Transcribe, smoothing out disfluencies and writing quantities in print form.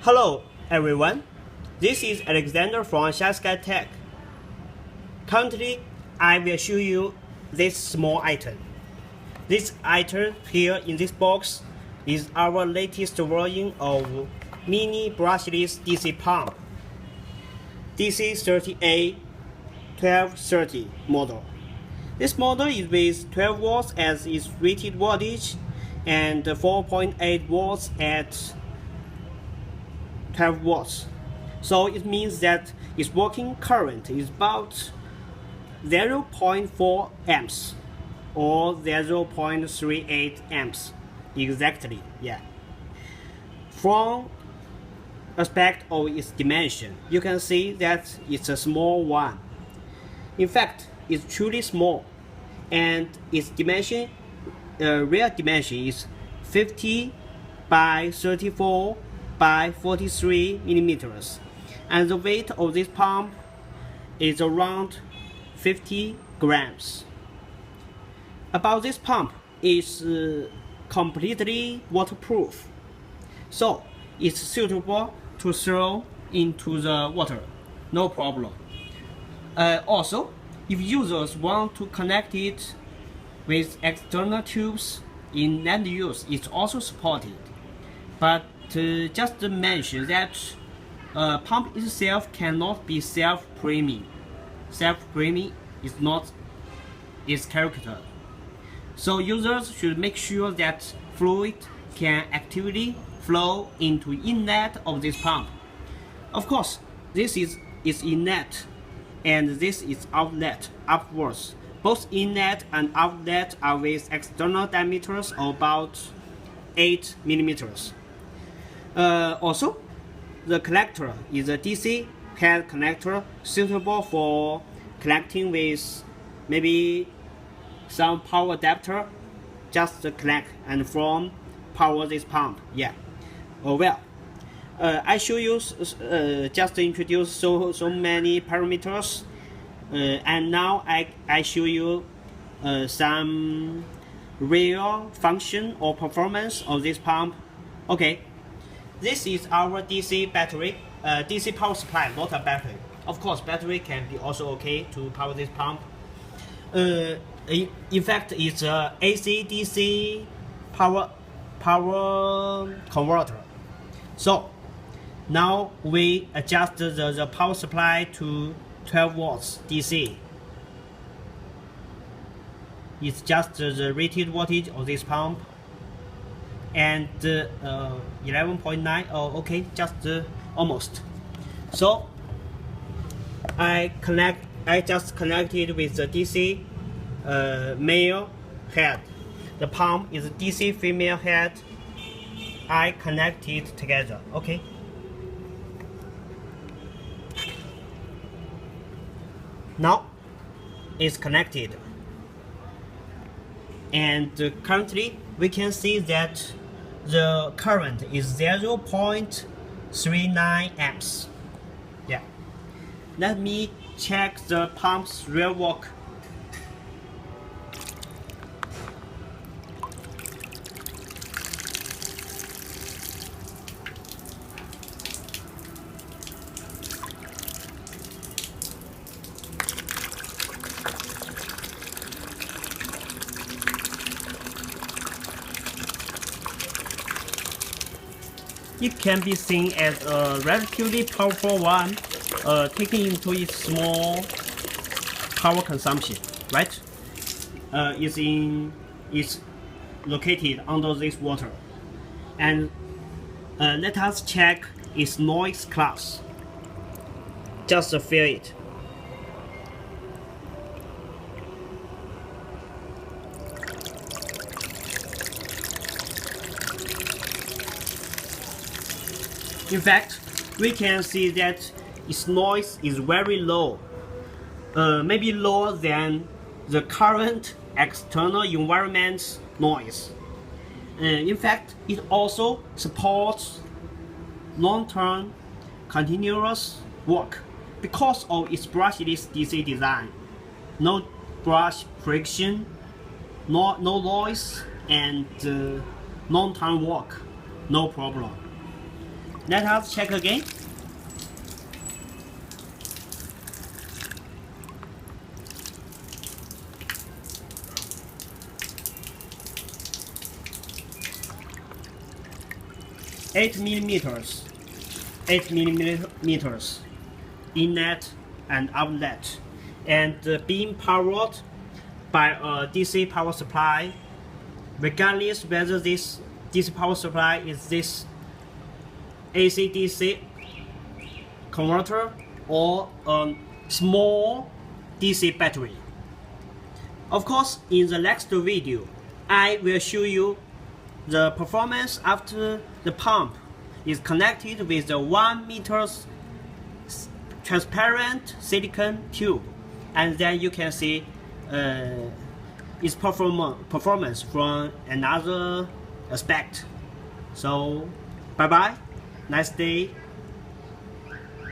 Hello everyone, this is Alexander from Sky Tech. Currently, I will show you this small item. This item here in this box is our latest version of mini brushless DC pump, DC30A-1230 model. This model is with 12 watts as its rated voltage and 4.8 watts at 12 watts. So it means that its working current is about 0.4 amps or 0.38 amps exactly. Yeah. From aspect of its dimension, you can see that it's a small one. In fact, it's truly small, and its dimension, real dimension is 50 by 34 by 43 millimeters, and the weight of this pump is around 50 grams. About this pump is completely waterproof, so it's suitable to throw into the water, no problem. Also, if users want to connect it with external tubes in land use, it's also supported. But just to mention that pump itself cannot be self-priming. Self-priming is not its character. So users should make sure that fluid can actively flow into inlet of this pump. Of course, this is its inlet and this is outlet upwards. Both inlet and outlet are with external diameters of about 8 millimeters. Also, the connector is a DC head connector suitable for connecting with maybe some power adapter, just to connect and from power this pump. Yeah. I show you just to introduce so many parameters, and now I show you some real function or performance of this pump. Okay. This is our DC battery, DC power supply, not a battery. Of course, battery can be also okay to power this pump. In fact, it's a AC/DC power converter. So now we adjust the power supply to 12 watts DC. It's just the rated voltage of this pump. And 11.9. Oh, okay, just almost. So I just connected with the DC male head. The pump is DC female head. I connect it together. Okay. Now it's connected, and currently we can see that the current is 0.39 amps. Yeah. Let me check the pump's real work. It can be seen as a relatively powerful one, taking into its small power consumption, right? It's located under this water, and let us check its noise class. Just feel it. In fact, we can see that its noise is very low, maybe lower than the current external environment noise. In fact, it also supports long-term continuous work because of its brushless DC design. No brush friction, no noise, and long-term work, no problem. Let us check again. Eight millimeters inlet and outlet, and being powered by a DC power supply, regardless whether this DC power supply is this AC-DC converter or a small DC battery. Of course, in the next video, I will show you the performance after the pump is connected with the 1 meter transparent silicon tube, and then you can see its performance from another aspect. So bye bye, nice day.